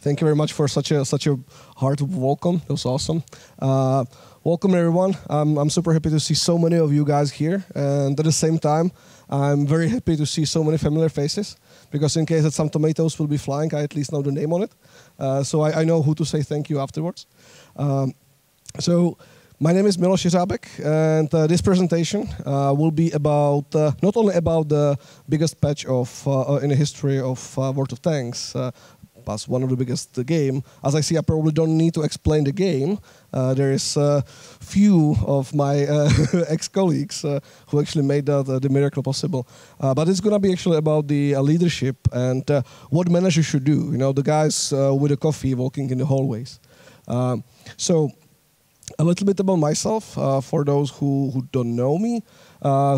Thank you very much for such a hard welcome. It was awesome. Welcome everyone. I'm super happy to see so many of you guys here, and at the same time, I'm very happy to see so many familiar faces. Because in case that some tomatoes will be flying, I at least know the name on it, so I know who to say thank you afterwards. So. My name is Milos Jerabek, and this presentation will be about not only about the biggest patch of in the history of World of Tanks, but one of the biggest game. As I see, I probably don't need to explain the game. There is few of my ex-colleagues who actually made that the miracle possible. But it's going to be actually about the leadership and what managers should do. You know, the guys with a coffee walking in the hallways. So. A little bit about myself, for those who don't know me.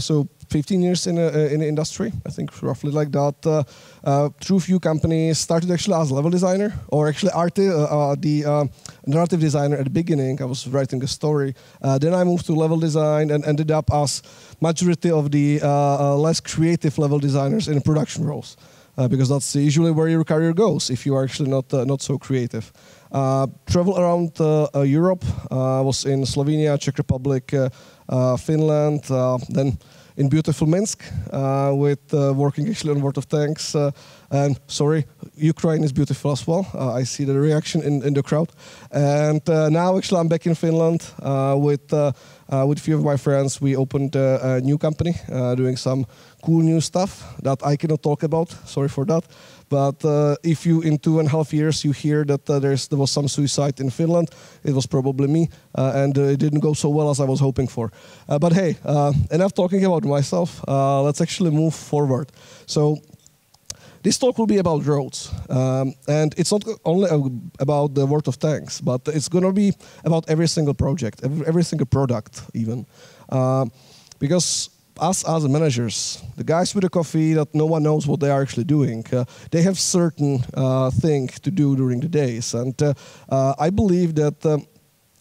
So 15 years in the industry, I think roughly like that. Through few companies, started actually as level designer, or actually the narrative designer at the beginning. I was writing a story. Then I moved to level design and ended up as majority of the less creative level designers in production roles. Because that's usually where your career goes if you are actually not so creative. Travel around Europe. Was in Slovenia, Czech Republic, Finland, then in beautiful Minsk with working actually on World of Tanks. And sorry, Ukraine is beautiful as well. I see the reaction in the crowd. And now actually I'm back in Finland with a few of my friends. We opened a new company doing some cool new stuff that I cannot talk about. Sorry for that. But if you, in 2.5 years, you hear that there was some suicide in Finland, it was probably me, and it didn't go so well as I was hoping for. But hey, enough talking about myself. Let's actually move forward. So this talk will be about roads, and it's not only about the World of Tanks, but it's going to be about every single project, every single product, even, because. Us as managers, the guys with the coffee that no one knows what they are actually doing, they have certain things to do during the days. And I believe that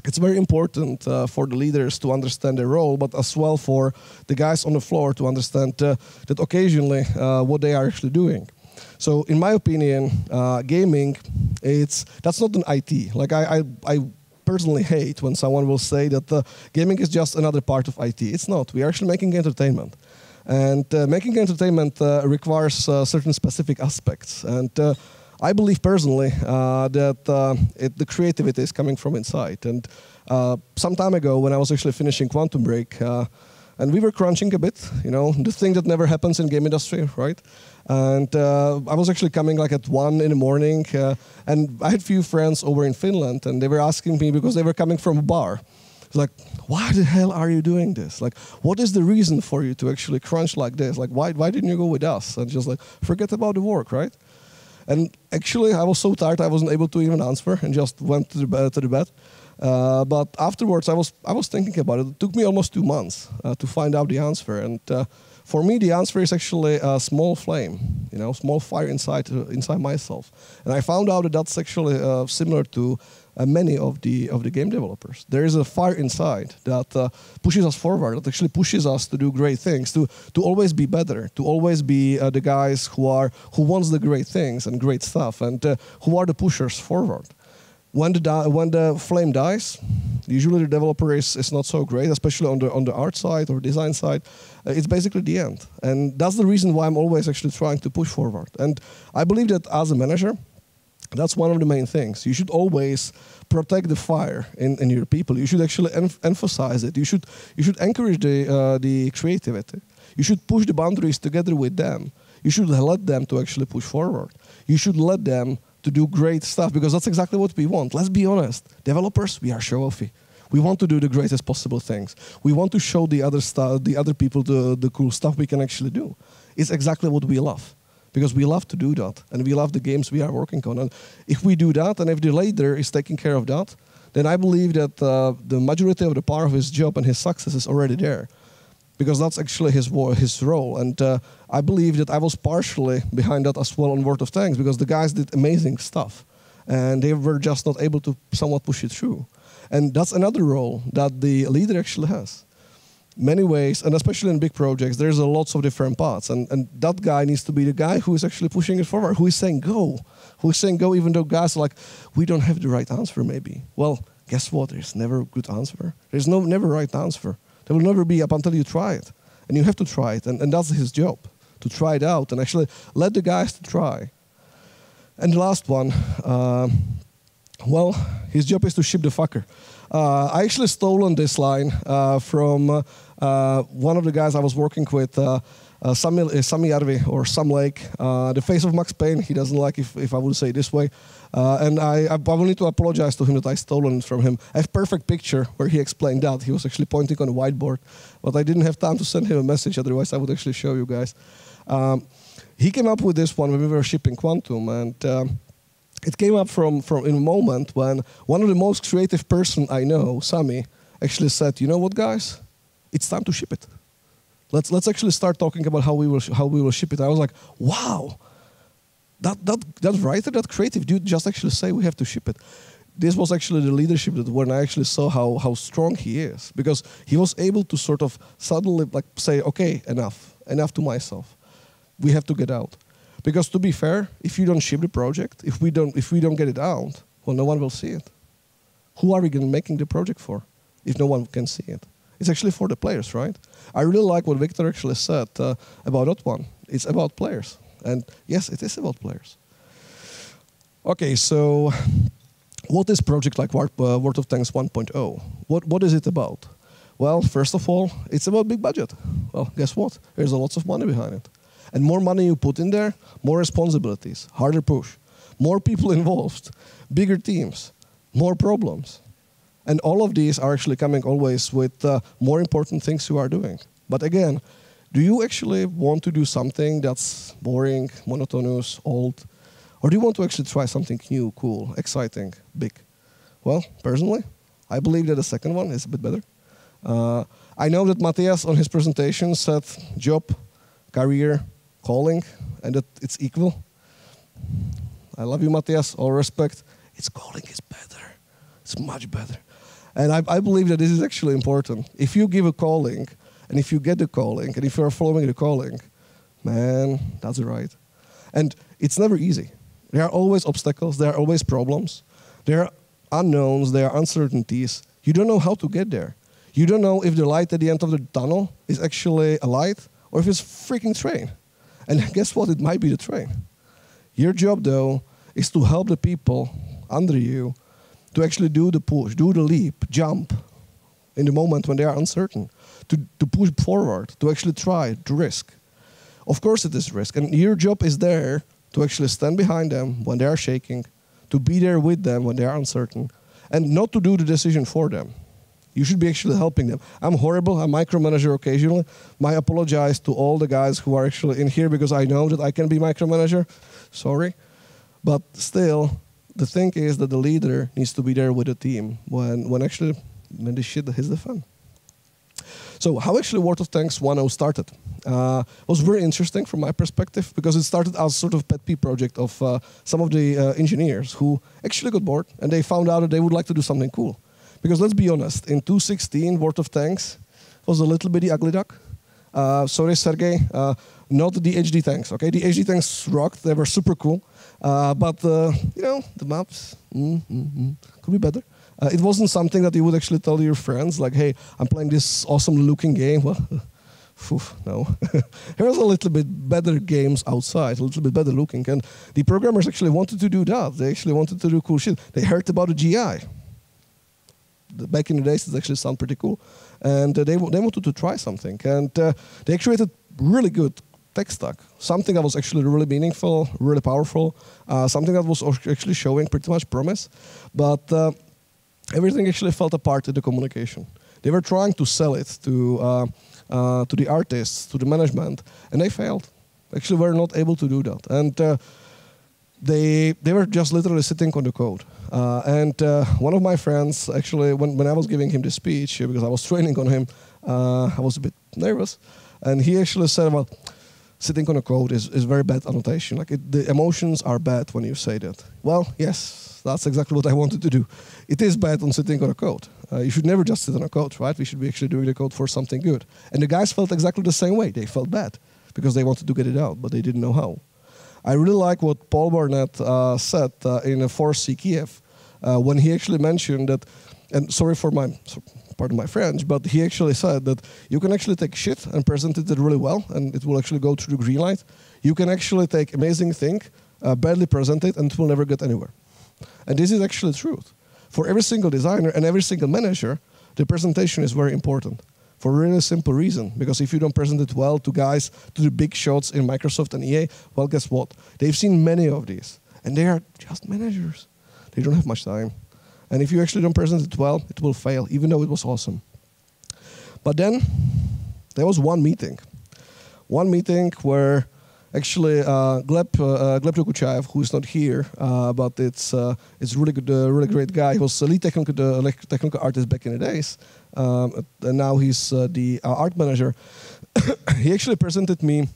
it's very important for the leaders to understand their role, but as well for the guys on the floor to understand that occasionally what they are actually doing. So in my opinion, gaming, that's not an IT. Like I personally hate when someone will say that gaming is just another part of IT. It's not. We are actually making entertainment. And making entertainment requires certain specific aspects. And I believe personally that the creativity is coming from inside. And some time ago when I was actually finishing Quantum Break, and we were crunching a bit, you know, the thing that never happens in game industry, right? And I was actually coming like at 1 in the morning, and I had a few friends over in Finland, and they were asking me because they were coming from a bar. It's like, why the hell are you doing this? Like, what is the reason for you to actually crunch like this? Like, why didn't you go with us? And just like, forget about the work, right? And actually, I was so tired I wasn't able to even answer, and just went to the bed. But afterwards, I was thinking about it. It took me almost 2 months to find out the answer, and for me, the answer is actually a small flame, you know, small fire inside myself. And I found out that that's actually similar to many of the game developers. There is a fire inside that pushes us forward, that actually pushes us to do great things, to always be better, to always be the guys who wants the great things and great stuff, and who are the pushers forward. When the flame dies, usually the developer is not so great, especially on the art side or design side. It's basically the end, and that's the reason why I'm always actually trying to push forward. And I believe that as a manager, that's one of the main things. You should always protect the fire in your people. You should actually emphasize it. You should encourage the creativity. You should push the boundaries together with them. You should let them to actually push forward. You should let them to do great stuff, because that's exactly what we want. Let's be honest. Developers, we are show-offy. We want to do the greatest possible things. We want to show the other people the cool stuff we can actually do. It's exactly what we love, because we love to do that, and we love the games we are working on. And if we do that, and if the leader is taking care of that, then I believe that the majority of the part of his job and his success is already there, because that's actually his role. And I believe that I was partially behind that as well on World of Tanks, because the guys did amazing stuff, and they were just not able to somewhat push it through. And that's another role that the leader actually has. many ways, and especially in big projects, there's lots of different parts, and that guy needs to be the guy who is actually pushing it forward, who is saying go, even though guys are like, we don't have the right answer maybe. Well, guess what? There's never a good answer. There's never right answer. There will never be up until you try it, and you have to try it, and that's his job, to try it out and actually let the guys to try. And the last one, well, his job is to ship the fucker. I actually stolen this line from one of the guys I was working with, Sami Järvi, or Sam Lake, the face of Max Payne. He doesn't like if I would say it this way. And I will need to apologize to him that I stolen it from him. I have a perfect picture where he explained that. He was actually pointing on a whiteboard, but I didn't have time to send him a message, otherwise I would actually show you guys. He came up with this one when we were shipping Quantum, and it came up from in a moment when one of the most creative person I know, Sami, actually said, you know what, guys? It's time to ship it. Let's actually start talking about how we will ship it. I was like, wow, that writer, that creative dude just actually say we have to ship it. This was actually the leadership that when I actually saw how strong he is, because he was able to sort of suddenly like say, okay, enough to myself. We have to get out. Because to be fair, if you don't ship the project, if we don't get it out, well, no one will see it. Who are we making the project for if no one can see it? It's actually for the players, right? I really like what Victor actually said about that one. It's about players. And yes, it is about players. Okay, so what is project like World of Tanks 1.0? What is it about? Well, first of all, it's about big budget. Well, guess what? There's lots of money behind it. And more money you put in there, more responsibilities, harder push, more people involved, bigger teams, more problems. And all of these are actually coming always with more important things you are doing. But again, do you actually want to do something that's boring, monotonous, old? Or do you want to actually try something new, cool, exciting, big? Well, personally, I believe that the second one is a bit better. I know that Matthias on his presentation said job, career, calling, and that it's equal. I love you, Matthias, all respect. It's calling is better. It's much better. And I believe that this is actually important. If you give a calling, and if you get the calling, and if you are following the calling, man, that's right. And it's never easy. There are always obstacles, there are always problems. There are unknowns, there are uncertainties. You don't know how to get there. You don't know if the light at the end of the tunnel is actually a light, or if it's a freaking train. And guess what? It might be the train. Your job, though, is to help the people under you to actually do the push, do the leap, jump in the moment when they are uncertain, to push forward, to actually try, to risk. Of course it is risk, and your job is there to actually stand behind them when they are shaking, to be there with them when they are uncertain, and not to do the decision for them. You should be actually helping them. I'm horrible, I micromanager occasionally. I apologize to all the guys who are actually in here because I know that I can be micromanager. Sorry. But still, the thing is that the leader needs to be there with the team when the shit hits the fan. So how actually World of Tanks 1.0 started? It was very interesting from my perspective because it started as sort of pet peeve project of some of the engineers who actually got bored and they found out that they would like to do something cool. Because let's be honest, in 2016, World of Tanks was a little bit the ugly duck. Sorry, Sergey, not the HD tanks, okay? The HD tanks rocked, they were super cool. But, you know, the maps could be better. It wasn't something that you would actually tell your friends, like, hey, I'm playing this awesome looking game. Well, no. There was a little bit better games outside, a little bit better looking. And the programmers actually wanted to do that. They actually wanted to do cool shit. They heard about the GI. Back in the days, it actually sounded pretty cool. And they wanted to try something. And they created really good tech stack. Something that was actually really meaningful, really powerful. Something that was actually showing pretty much promise. But everything actually fell apart in the communication. They were trying to sell it to the artists, to the management, and they failed. Actually, were not able to do that. And they were just literally sitting on the code. And one of my friends, actually, when I was giving him the speech, because I was training on him, I was a bit nervous. And he actually said, well, sitting on a code is very bad annotation. Like the emotions are bad when you say that. Well, yes, that's exactly what I wanted to do. It is bad on sitting on a code. You should never just sit on a code, right? We should be actually doing the code for something good. And the guys felt exactly the same way. They felt bad because they wanted to get it out, but they didn't know how. I really like what Paul Barnett said in a 4C Kiev when he actually mentioned that, and sorry for pardon my French, but he actually said that you can actually take shit and present it really well, and it will actually go through the green light. You can actually take amazing thing, badly present it, and it will never get anywhere. And this is actually the truth. For every single designer and every single manager, the presentation is very important. For a really simple reason, because if you don't present it well to guys, to the big shots in Microsoft and EA, well, guess what? They've seen many of these, and they are just managers. They don't have much time. And if you actually don't present it well, it will fail, even though it was awesome. But then, there was one meeting. One meeting where actually Gleb Dokuchaev, who is not here, but it's really good, really great guy. He was a lead technical artist back in the days, and now he's the art manager. He actually presented me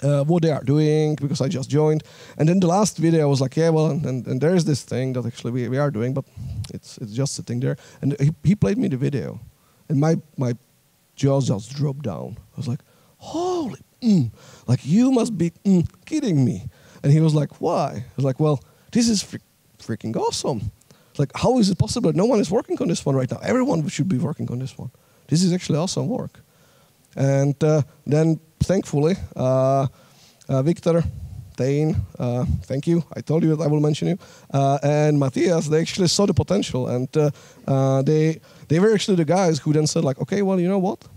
what they are doing, because I just joined. And then the last video I was like, yeah, well, and there is this thing that actually we are doing, but it's just sitting there. And he played me the video, and my jaws just dropped down. I was like, holy, like you must be kidding me. And he was like, why? I was like, well, this is freaking awesome. It's like, how is it possible that no one is working on this one right now? Everyone should be working on this one. This is actually awesome work. And then, thankfully, Victor, Dane, thank you. I told you that I will mention you. And Matthias, they actually saw the potential. And they were actually the guys who then said, like, okay, well, you know what?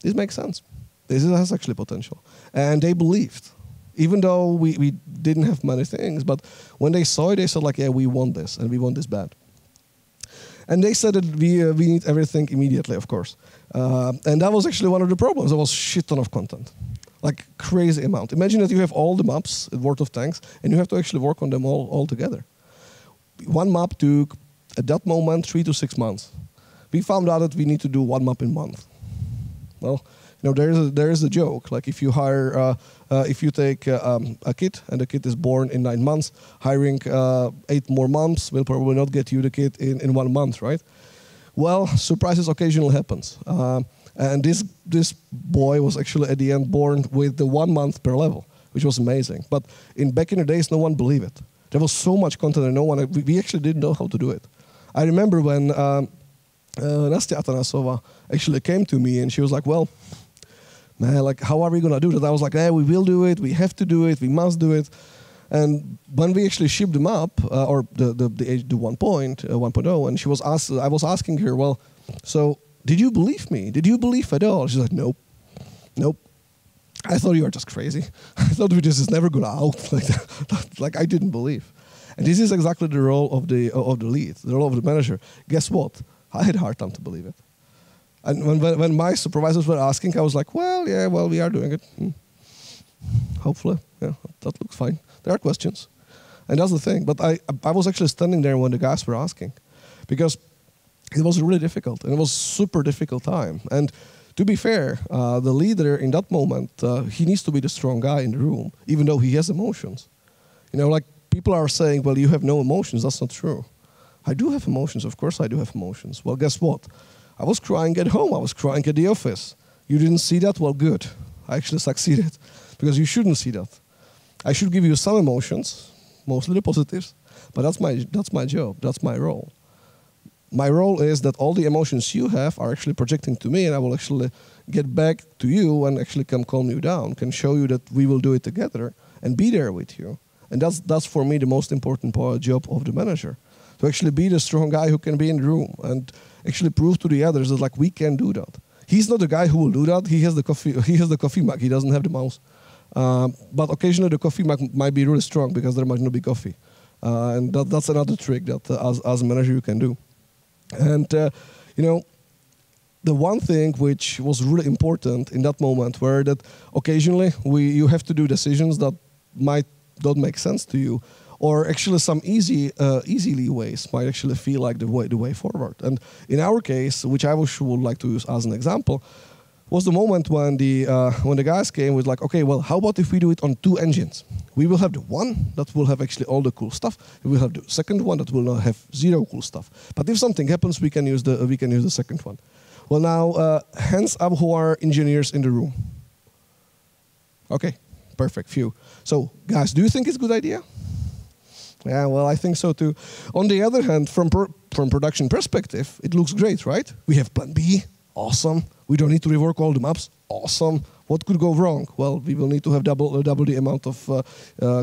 This makes sense. This has actually potential. And they believed. Even though we didn't have many things, but when they saw it, they said, like, yeah, we want this, and we want this bad. And they said that we need everything immediately, of course. And that was actually one of the problems. There was a shit ton of content, like crazy amount. Imagine that you have all the maps in World of Tanks, and you have to actually work on them all together. One map took, at that moment, 3 to 6 months. We found out that we need to do one map in a month. Well, you know, there is a joke. Like if you hire, if you take a kid and the kid is born in 9 months, hiring 8 more months will probably not get you the kid in 1 month, right? Well, surprises occasionally happens. And this boy was actually at the end born with the 1 month per level, which was amazing. But back in the days, no one believed it. There was so much content and no one, we actually didn't know how to do it. I remember when Nastya Atanasova actually came to me and she was like, well, man, like, how are we going to do that? I was like, hey, we will do it. We have to do it. We must do it. And when we actually shipped them up, or the 1.0, and I was asking her, well, so did you believe me? Did you believe at all? She's like, nope. I thought you were just crazy. I thought this is never going to out. Like I didn't believe. And this is exactly the role of the lead, the role of the manager. Guess what? I had a hard time to believe it. And when my supervisors were asking, I was like, well, yeah, well, we are doing it. Hopefully, yeah, that looks fine. There are questions. And that's the thing. But I was actually standing there when the guys were asking, because it was really difficult. And it was a super difficult time. And to be fair, the leader in that moment, he needs to be the strong guy in the room, even though he has emotions. You know, like people are saying, well, you have no emotions. That's not true. I do have emotions. Of course I do have emotions. Well, guess what? I was crying at home. I was crying at the office. You didn't see that? Well, good. I actually succeeded, because you shouldn't see that. I should give you some emotions, mostly the positives, but that's my job. That's my role. My role is that all the emotions you have are actually projecting to me, and I will actually get back to you and actually can calm you down, can show you that we will do it together and be there with you. And that's for me the most important job of the manager, to actually be the strong guy who can be in the room and actually prove to the others that, like, we can do that. He's not the guy who will do that. He has the coffee mug. He doesn't have the mouse. But occasionally the coffee mug might be really strong because there might not be coffee. And that's another trick that as a manager you can do. And you know, the one thing which was really important in that moment were that occasionally you have to do decisions that might not make sense to you, or actually some easy ways might actually feel like the way forward. And in our case, which I would like to use as an example, was the moment when the guys came with like, okay, well, how about if we do it on 2 engines? We will have the one that will have actually all the cool stuff. We will have the second one that will not have 0 cool stuff. But if something happens, we can use the second one. Well, now hands up who are engineers in the room. Okay, perfect, few. So guys, do you think it's a good idea? Yeah, well, I think so too. On the other hand, from production perspective, it looks great, right? We have plan B, awesome. We don't need to rework all the maps, awesome. What could go wrong? Well, we will need to have double the amount of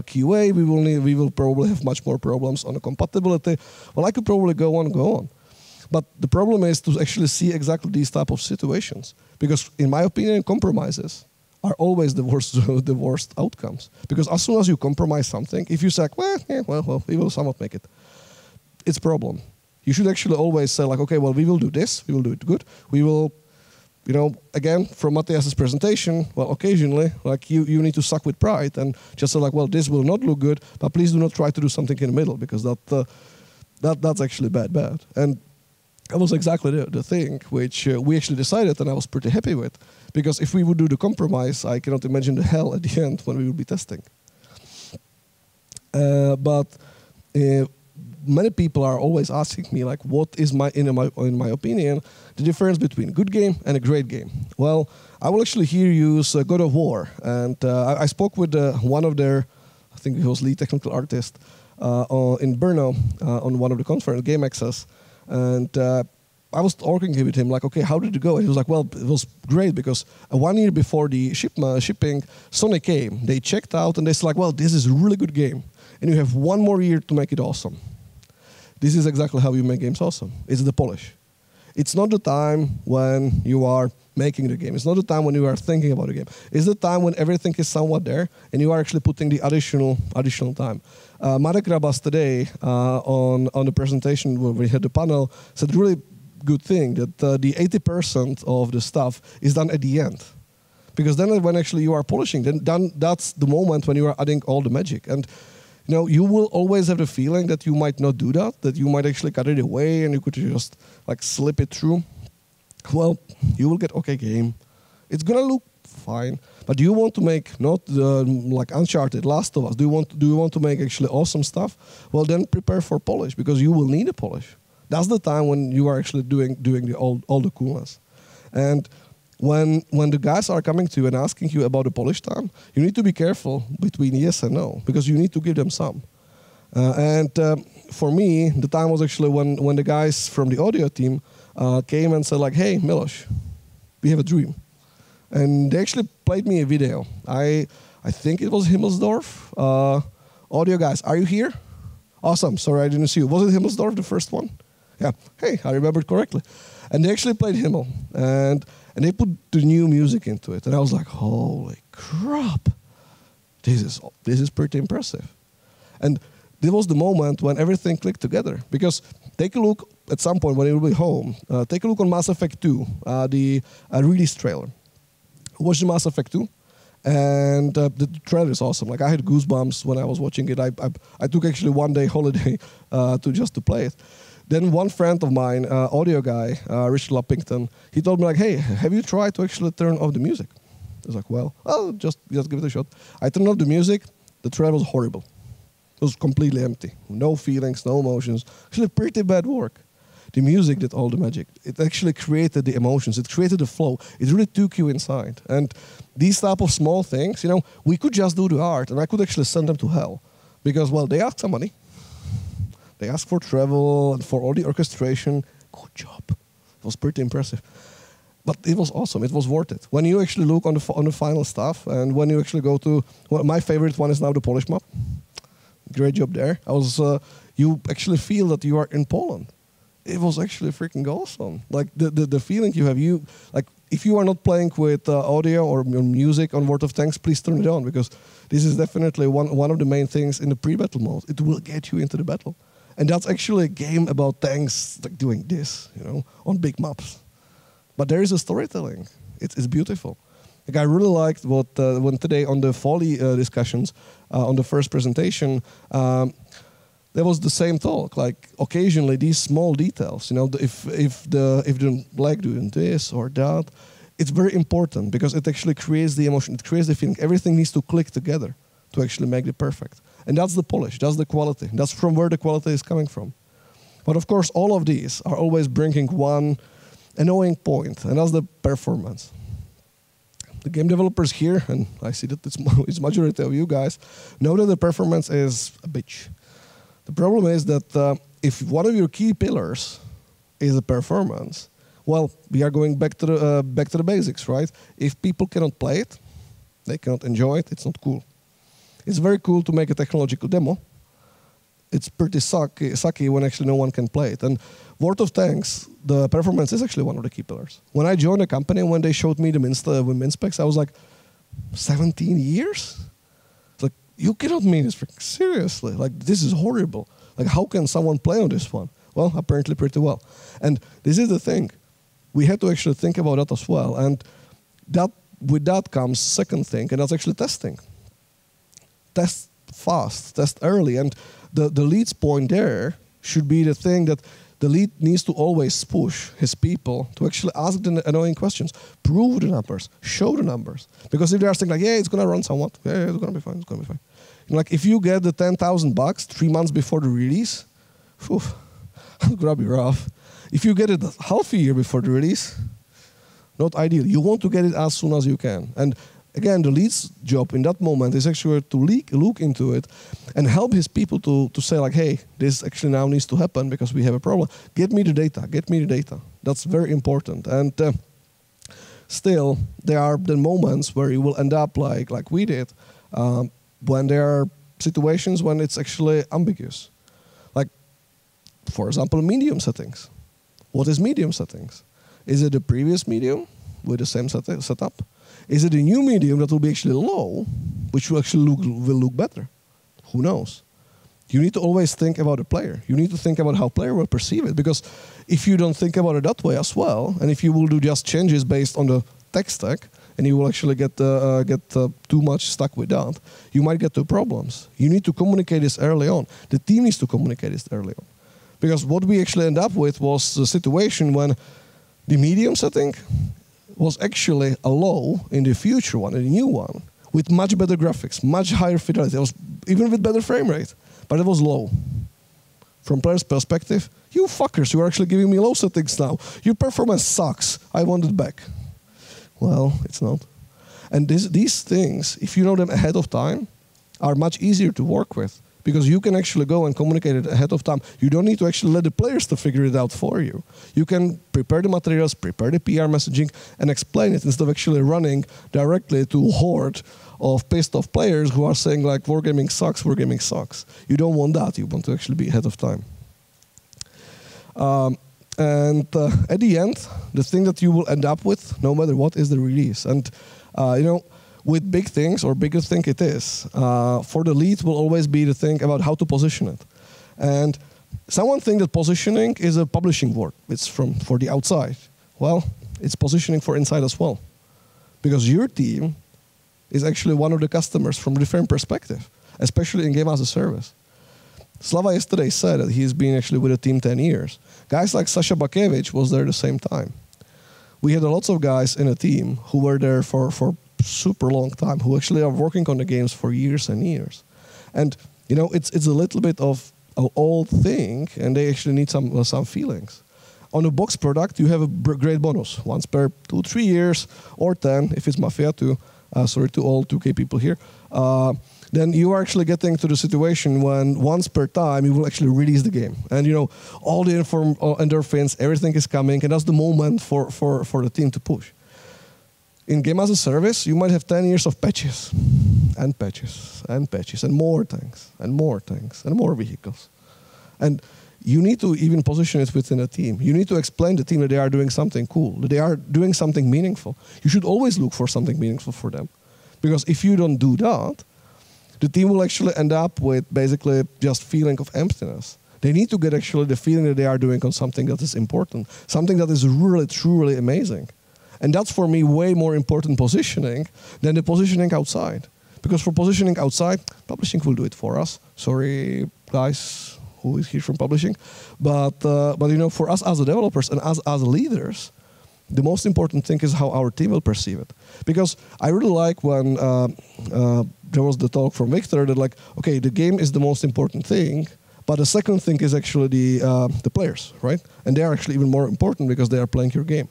QA. We will probably have much more problems on the compatibility. Well, I could probably go on. But the problem is to actually see exactly these type of situations, because in my opinion, compromises are always the worst outcomes. Because as soon as you compromise something, if you say, well, we will somewhat make it, it's a problem. You should actually always say like, okay, well, we will do this, we will do it good, we will, again, from Matthias's presentation, well, occasionally, like you need to suck with pride and just say like, well, this will not look good, but please do not try to do something in the middle, because that's actually bad. And that was exactly the thing which we actually decided, and I was pretty happy with. Because if we would do the compromise, I cannot imagine the hell at the end when we would be testing. But many people are always asking me, like, what is in my opinion, the difference between a good game and a great game? Well, I will actually here use God of War. And I spoke with one of their, I think he was lead technical artist in Brno on one of the conference, Game Access. And I was talking with him like, okay, how did it go? And he was like, well, it was great because 1 year before the shipping, Sony came. They checked out and they said like, well, this is a really good game. And you have 1 more year to make it awesome. This is exactly how you make games awesome. It's the polish. It's not the time when you are making the game. It's not the time when you are thinking about the game. It's the time when everything is somewhat there and you are actually putting the additional time. Marek Rabas today on the presentation where we had the panel said really good thing that the 80% of the stuff is done at the end. Because then when actually you are polishing, then that's the moment when you are adding all the magic. And you will always have the feeling that you might not do that you might actually cut it away and you could just like slip it through. Well, you will get okay game. It's gonna look fine, but do you want to make not like Uncharted, Last of Us? Do you want to make actually awesome stuff? Well, then prepare for polish because you will need a polish. That's the time when you are actually doing all the coolness. And when the guys are coming to you and asking you about the polish time, you need to be careful between yes and no because you need to give them some. For me, the time was actually when the guys from the audio team came and said like, hey, Milos, we have a dream. And they actually played me a video. I think it was Himmelsdorf. Audio guys, are you here? Awesome, sorry I didn't see you. Was it Himmelsdorf, the first one? Yeah, hey, I remembered correctly. And they actually played Himmel. And they put the new music into it. And I was like, holy crap. This is pretty impressive. And this was the moment when everything clicked together. Because take a look at some point when you will be home. Take a look on Mass Effect 2, the release trailer. Watch the Mass Effect 2. And the trailer is awesome. Like I had goosebumps when I was watching it. I took actually 1 day holiday to play it. Then one friend of mine, audio guy, Richard Lappington, he told me like, hey, have you tried to actually turn off the music? I was like, well, I'll just give it a shot. I turned off the music. The trailer was horrible. It was completely empty. No feelings, no emotions. Actually pretty bad work. The music did all the magic. It actually created the emotions. It created the flow. It really took you inside. And these type of small things, we could just do the art and I could actually send them to hell. Because, well, they asked some money. They asked for travel and for all the orchestration. Good job. It was pretty impressive. But it was awesome. It was worth it. When you actually look on the final stuff and when you actually go to, well, my favorite one is now the Polish map. Great job there. You actually feel that you are in Poland. It was actually freaking awesome. Like the feeling you have, like if you are not playing with audio or music on World of Tanks, please turn it on because this is definitely one of the main things in the pre-battle mode. It will get you into the battle. And that's actually a game about tanks like doing this, on big maps. But there is a storytelling. It's beautiful. Like I really liked what when today on the Folly discussions on the first presentation, there was the same talk. Like occasionally these small details, if the leg doing this or that, it's very important because it actually creates the emotion, it creates the feeling. Everything needs to click together to actually make it perfect. And that's the polish, that's the quality. That's from where the quality is coming from. But of course, all of these are always bringing one annoying point, and that's the performance. The game developers here, and I see that it's majority of you guys, know that the performance is a bitch. The problem is that if one of your key pillars is the performance, well, we are going back to the basics, right? If people cannot play it, they cannot enjoy it, it's not cool. It's very cool to make a technological demo. It's pretty sucky when actually no one can play it. And word of thanks, the performance is actually one of the key pillars. When I joined the company, when they showed me the min specs, I was like, 17 years? It's like, you cannot mean this seriously. Like, this is horrible. Like, how can someone play on this one? Well, apparently pretty well. And this is the thing. We had to actually think about that as well. And with that comes second thing, and that's actually testing. Test fast, test early. And the lead's point there should be the thing that the lead needs to always push his people to actually ask the annoying questions, prove the numbers, show the numbers. Because if they are saying like, yeah, it's going to run somewhat, yeah, it's going to be fine, it's going to be fine. And like if you get the 10,000 bucks 3 months before the release, whew, it's going to be rough. If you get it half a year before the release, not ideal. You want to get it as soon as you can. And again, the lead's job in that moment is actually to look into it and help his people to say like, hey, this actually now needs to happen because we have a problem. Get me the data, get me the data. That's very important. And still, there are the moments where you will end up like we did, when there are situations when it's actually ambiguous. Like, for example, medium settings. What is medium settings? Is it the previous medium with the same setup? Is it a new medium that will be actually low, which will actually look better? Who knows? You need to always think about the player. You need to think about how player will perceive it, because if you don't think about it that way as well, and if you will do just changes based on the tech stack, and you will actually get too much stuck with that, you might get to problems. You need to communicate this early on. The team needs to communicate this early on. Because what we actually end up with was a situation when the medium setting was actually a low in the future one, in the new one, with much better graphics, much higher fidelity. It was even with better frame rate, but it was low. From player's perspective, you fuckers, you are actually giving me low settings now. Your performance sucks. I want it back. Well, it's not. And these things, if you know them ahead of time, are much easier to work with, because you can actually go and communicate it ahead of time. You don't need to actually let the players to figure it out for you. You can prepare the materials, prepare the PR messaging, and explain it instead of actually running directly to a horde of pissed off players who are saying like, wargaming sucks, wargaming sucks. You don't want that. You want to actually be ahead of time. At the end, the thing that you will end up with, no matter what, is the release. And with big things, or bigger thing it is, for the lead will always be the thing about how to position it. And someone think that positioning is a publishing word. It's for the outside. Well, it's positioning for inside as well. Because your team is actually one of the customers from a different perspective, especially in game as a service. Slava yesterday said that he's been actually with the team 10 years. Guys like Sasha Bakevich was there at the same time. We had lots of guys in a team who were there for super long time, who actually are working on the games for years and years. And it's a little bit of an old thing, and they actually need some feelings. On a box product, you have a great bonus once per 2-3 years, or 10 if it's Mafia 2. Sorry to all 2K people here. Then you are actually getting to the situation when once per time you will actually release the game, and all the endorphins, everything is coming, and that's the moment for the team to push. In game as a service, you might have 10 years of patches, and patches, and patches, and more tanks, and more tanks, and more vehicles. And you need to even position it within a team. You need to explain to the team that they are doing something cool, that they are doing something meaningful. You should always look for something meaningful for them. Because if you don't do that, the team will actually end up with basically just feeling of emptiness. They need to get actually the feeling that they are doing on something that is important, something that is really, truly amazing. And that's, for me, way more important positioning than the positioning outside. Because for positioning outside, publishing will do it for us. Sorry, guys, who is here from publishing. But for us as developers and as leaders, The most important thing is how our team will perceive it. Because I really like when there was the talk from Victor that like, okay, the game is the most important thing, but the second thing is actually the players, right? And they are actually even more important because they are playing your game.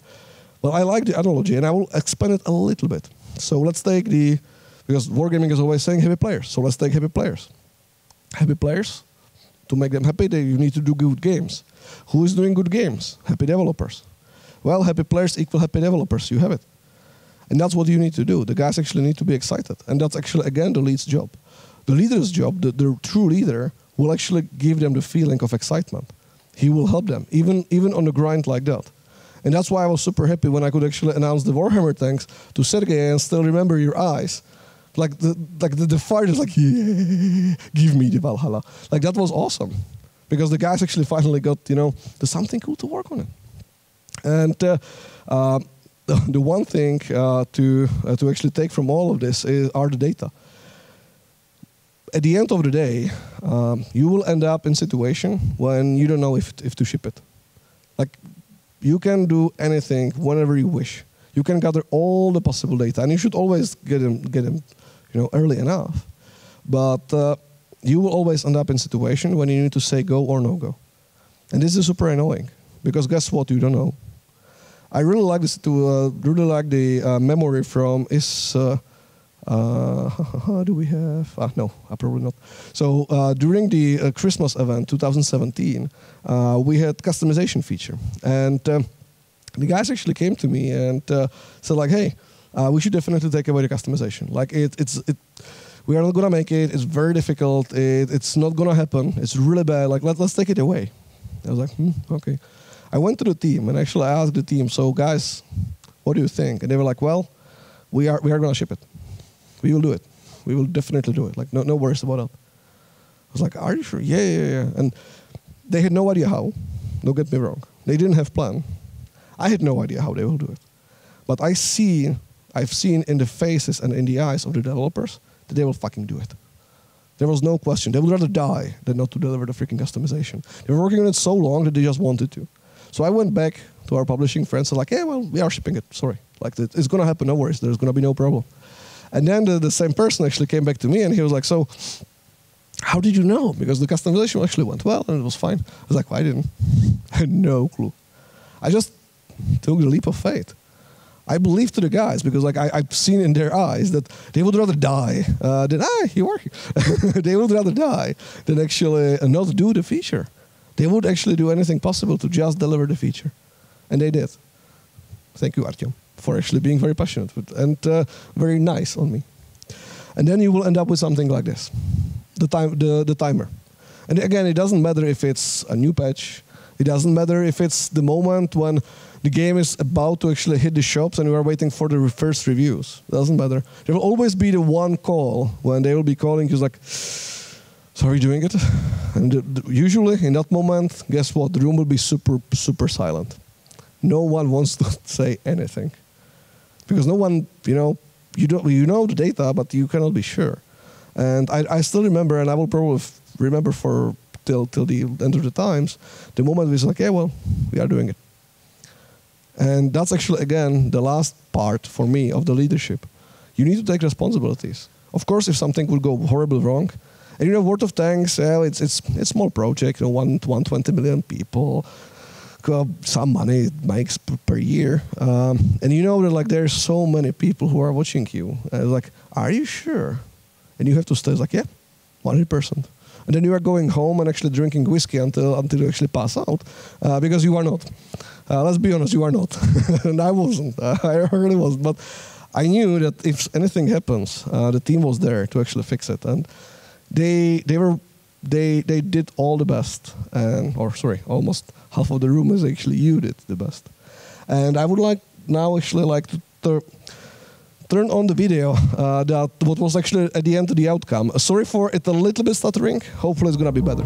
Well, I like the analogy, and I will expand it a little bit. So let's take because wargaming is always saying happy players, so let's take happy players. Happy players, to make them happy, you need to do good games. Who is doing good games? Happy developers. Well, happy players equal happy developers. You have it. And that's what you need to do. The guys actually need to be excited. And that's actually, again, the lead's job. The leader's job, the true leader, will actually give them the feeling of excitement. He will help them, even on the grind like that. And that's why I was super happy when I could actually announce the Warhammer tanks to Sergei and still remember your eyes. Like the fire is like, yeah, give me the Valhalla. Like that was awesome. Because the guys actually finally got, there's something cool to work on it. And the one thing to actually take from all of this are the data. At the end of the day, you will end up in a situation when you don't know if to ship it. Like, you can do anything whenever you wish. You can gather all the possible data, and you should always get them, early enough. But you will always end up in a situation when you need to say go or no go. And this is super annoying, because guess what? You don't know. I really like this the memory from do we have? No, probably not. So during the Christmas event 2017, we had customization feature, and the guys actually came to me and said like, "Hey, we should definitely take away the customization. Like we are not gonna make it. It's very difficult. It's not gonna happen. It's really bad. Like let's take it away." I was like, okay. I went to the team and actually asked the team, "So guys, what do you think?" And they were like, "Well, we are gonna ship it. We will do it. We will definitely do it. Like no worries about that." I was like, "Are you sure?" Yeah. And they had no idea how. Don't get me wrong. They didn't have plan. I had no idea how they will do it. But I've seen in the faces and in the eyes of the developers that they will fucking do it. There was no question. They would rather die than not to deliver the freaking customization. They were working on it so long that they just wanted to. So I went back to our publishing friends and like, "Yeah, well, we are shipping it. Sorry. Like it's gonna happen. No worries. There's gonna be no problem." And then the same person actually came back to me and he was like, "So, how did you know?" Because the customization actually went well and it was fine. I was like, "Well, I didn't." I had no clue. I just took the leap of faith. I believed to the guys because like I've seen in their eyes that they would rather die than, you are here. They would rather die than actually not do the feature. They would actually do anything possible to just deliver the feature. And they did. Thank you, Artyom, for actually being very passionate and very nice on me. And then you will end up with something like this, the timer. And again, it doesn't matter if it's a new patch. It doesn't matter if it's the moment when the game is about to actually hit the shops and we are waiting for the first reviews. It doesn't matter. There will always be the one call when they will be calling you like, "So are you doing it?" And usually in that moment, guess what? The room will be super, super silent. No one wants to say anything. Because no one, you know the data, but you cannot be sure. And I still remember, and I will probably remember till the end of the times, the moment we was like, "Yeah, well, we are doing it." And that's actually, again, the last part for me of the leadership. You need to take responsibilities. Of course, if something will go horribly wrong, and World of Tanks, it's a small project, 120 million people, some money it makes per year, and you know that like there's so many people who are watching you. Like, are you sure? And you have to stay like, yeah, 100%. And then you are going home and actually drinking whiskey until you actually pass out, because you are not. Let's be honest, you are not. And I wasn't. I really wasn't. But I knew that if anything happens, the team was there to actually fix it, and they did all the best. Almost half of the room is actually you did the best. And I would like to turn on the video that what was actually at the end of the outcome. Sorry for it a little bit stuttering. Hopefully it's gonna be better.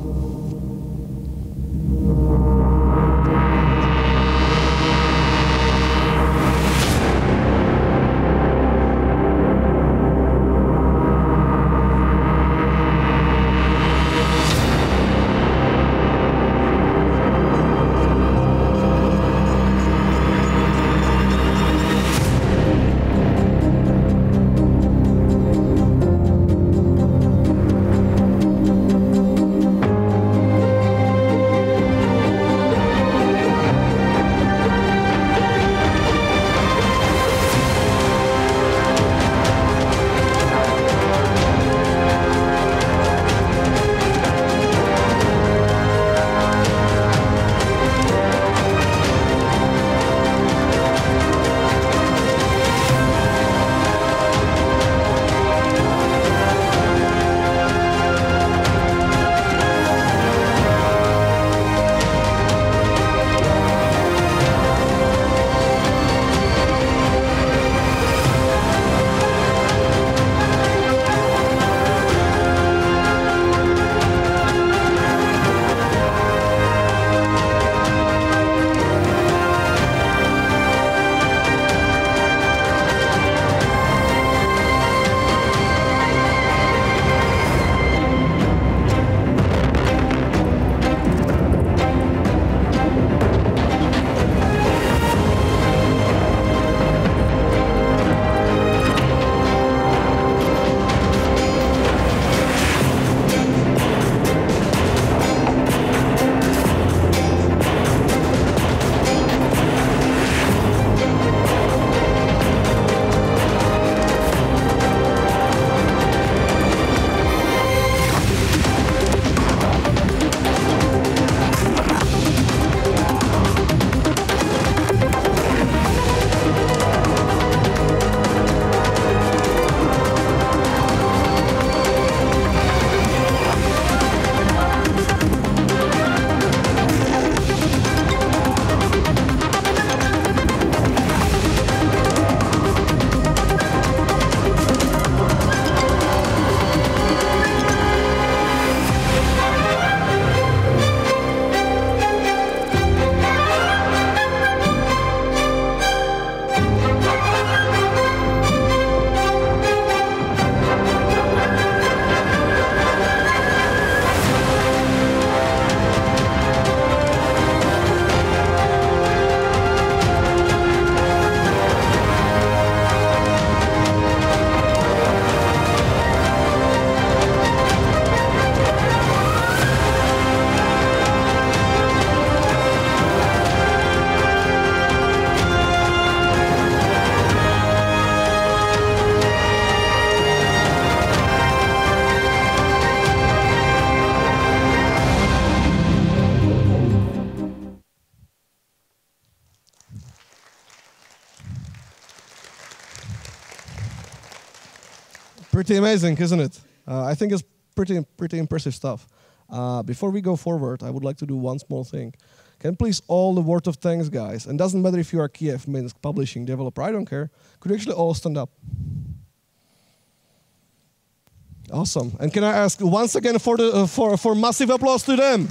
Pretty amazing, isn't it? I think it's pretty impressive stuff. Before we go forward, I would like to do one small thing. Can please all the word of thanks, guys, and doesn't matter if you are Kiev, Minsk, publishing, developer, I don't care, could you actually all stand up? Awesome. And can I ask once again for massive applause to them?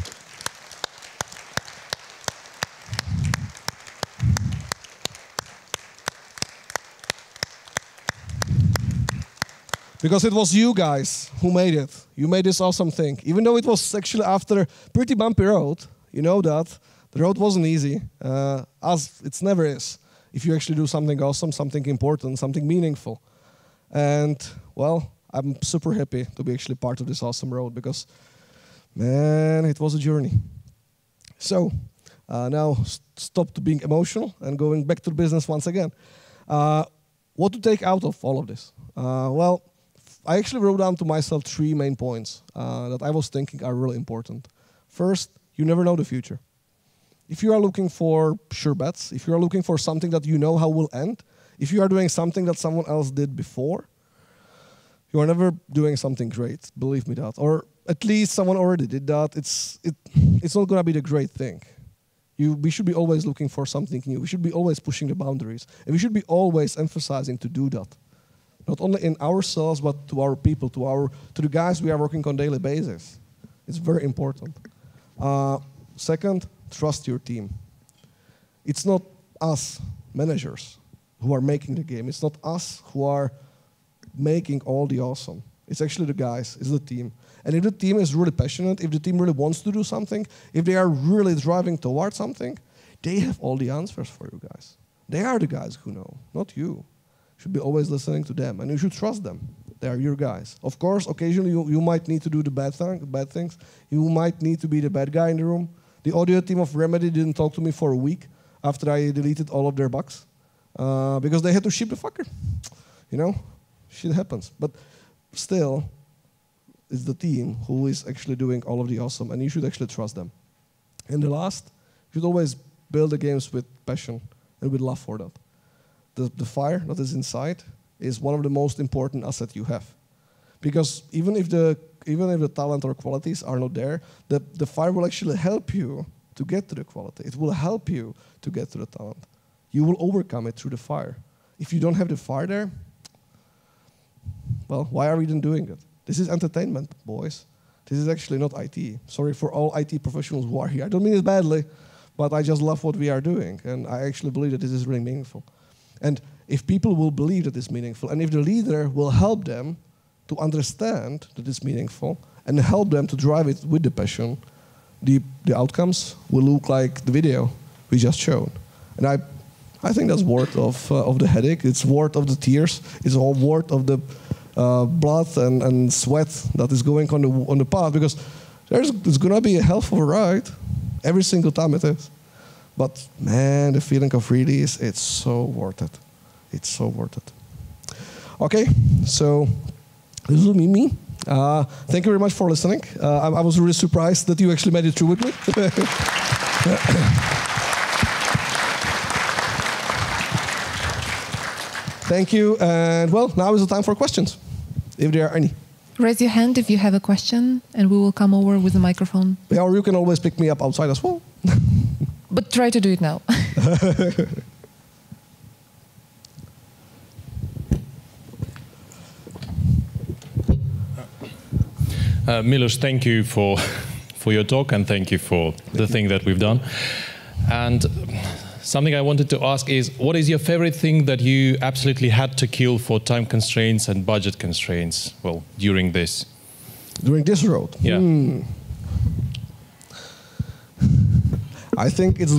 Because it was you guys who made it. You made this awesome thing. Even though it was actually after a pretty bumpy road, you know that. The road wasn't easy, as it never is. If you actually do something awesome, something important, something meaningful. And, well, I'm super happy to be actually part of this awesome road because, man, it was a journey. So, now stop to being emotional and going back to business once again. What to take out of all of this? Well, I actually wrote down to myself 3 main points that I was thinking are really important. First, you never know the future. If you are looking for sure bets, if you are looking for something that you know how will end, if you are doing something that someone else did before, you are never doing something great, believe me that. Or at least someone already did that. It's not going to be the great thing. We should be always looking for something new. We should be always pushing the boundaries. And we should be always emphasizing to do that. Not only in ourselves, but to our people, to the guys we are working on a daily basis. It's very important. Second, trust your team. It's not us, managers, who are making the game. It's not us who are making all the awesome. It's actually the guys, it's the team. And if the team is really passionate, if the team really wants to do something, if they are really driving towards something, they have all the answers for you guys. They are the guys who know, not you. You should be always listening to them, and you should trust them. They are your guys. Of course, occasionally you might need to do the bad things. You might need to be the bad guy in the room. The audio team of Remedy didn't talk to me for a week after I deleted all of their bugs because they had to ship the fucker. You know, shit happens. But still, it's the team who is actually doing all of the awesome, and you should actually trust them. And the last, you should always build the games with passion and with love for that. The fire that is inside is one of the most important assets you have. Because even if the talent or qualities are not there, the fire will actually help you to get to the quality. It will help you to get to the talent. You will overcome it through the fire. If you don't have the fire there, well, why are we then doing it? This is entertainment, boys. This is actually not IT. Sorry for all IT professionals who are here. I don't mean it badly, but I just love what we are doing, and I actually believe that this is really meaningful. And if people will believe that it's meaningful, and if the leader will help them to understand that it's meaningful, and help them to drive it with the passion, the outcomes will look like the video we just showed. And I think that's worth of the headache. It's worth of the tears. It's all worth of the blood and sweat that is going on the path, because it's gonna be a hell of a ride every single time it is. But man, the feeling of release, it's so worth it. It's so worth it. Okay, so this will be me. Thank you very much for listening. I was really surprised that you actually made it through with me. Thank you, and well, now is the time for questions, if there are any. Raise your hand if you have a question, and we will come over with a microphone. Yeah, or you can always pick me up outside as well. But try to do it now. Milos, thank you for your talk, and thank you for the thing that we've done. And something I wanted to ask is, what is your favorite thing that you absolutely had to kill for time constraints and budget constraints, well, during this? During this road? Yeah. I think it's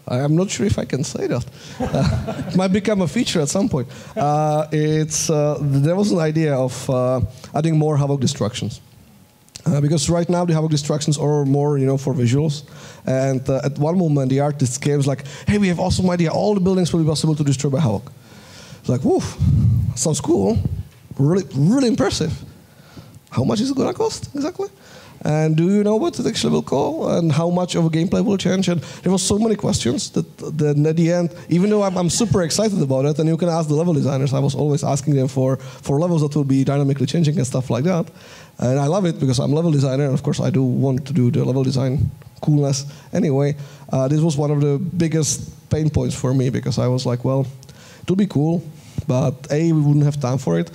I'm not sure if I can say that. It might become a feature at some point. There was an idea of adding more Havoc destructions. Because right now the Havoc destructions are more, for visuals. And at one moment the artist came like, hey, we have an awesome idea. All the buildings will be possible to destroy by Havoc. It's like, woof, sounds cool. Really, really impressive. How much is it going to cost exactly? And do you know what it actually will call? And how much of a gameplay will change? And there was so many questions that then at the end, even though I'm super excited about it, and you can ask the level designers, I was always asking them for levels that will be dynamically changing and stuff like that. And I love it because I'm a level designer, and of course I do want to do the level design coolness anyway. This was one of the biggest pain points for me because I was like, well, it would be cool, but A, we wouldn't have time for it.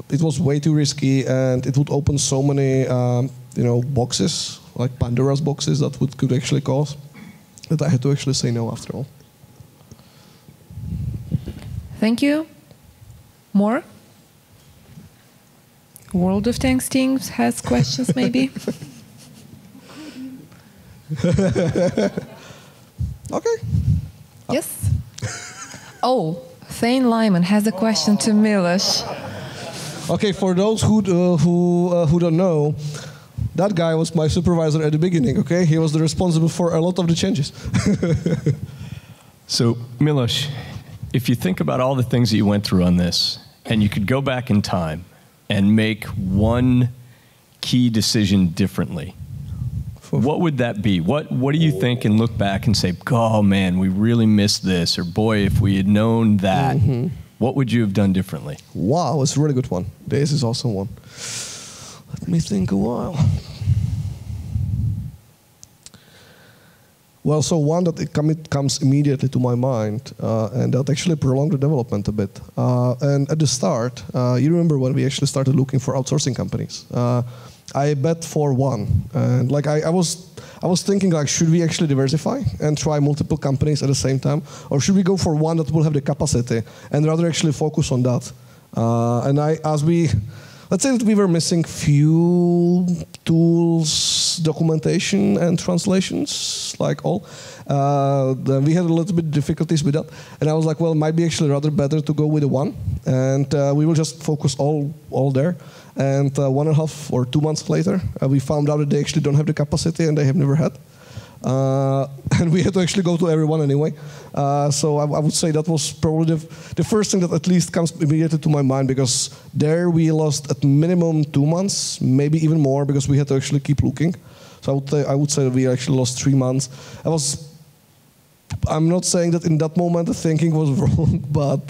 It was way too risky, and it would open so many, boxes, like Pandora's boxes that could actually cause, that I had to actually say no after all. Thank you. More? World of Tanks team has questions, maybe? Okay. Yes. Oh, Thane Lyman has a question to Milos. Okay, for those who don't know, that guy was my supervisor at the beginning, okay? He was responsible for a lot of the changes. So, Milos, if you think about all the things that you went through on this, and you could go back in time and make one key decision differently, what would that be? What do you think and look back and say, oh man, we really missed this, or boy, if we had known that, what would you have done differently? Wow, it's a really good one. This is also one. Let me think a while. Well, so one that it comes immediately to my mind, and that actually prolonged the development a bit. And at the start, you remember when we actually started looking for outsourcing companies. I bet for one, and like I was thinking, like, should we actually diversify and try multiple companies at the same time, or should we go for one that will have the capacity and rather actually focus on that? Let's say that we were missing few tools, documentation, and translations, like all. Then we had a little bit difficulties with that, and I was like, well, it might be actually rather better to go with the one, and we will just focus all there. And 1.5 or 2 months later, we found out that they actually don't have the capacity, and they have never had. And we had to actually go to everyone anyway. So I would say that was probably the first thing that at least comes immediately to my mind, because there we lost at minimum 2 months, maybe even more, because we had to actually keep looking. So I would say that we actually lost 3 months. I'm not saying that in that moment the thinking was wrong, but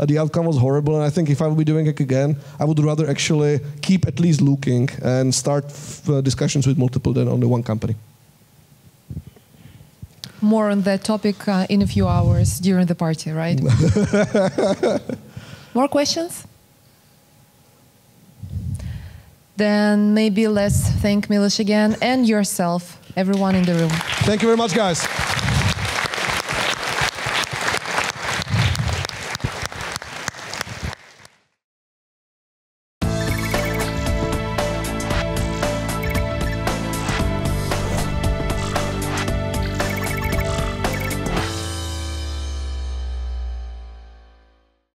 the outcome was horrible. And I think if I would be doing it again, I would rather actually keep at least looking and start discussions with multiple than only one company. More on that topic in a few hours during the party, right? More questions? Then maybe let's thank Milos again and yourself, everyone in the room. Thank you very much, guys.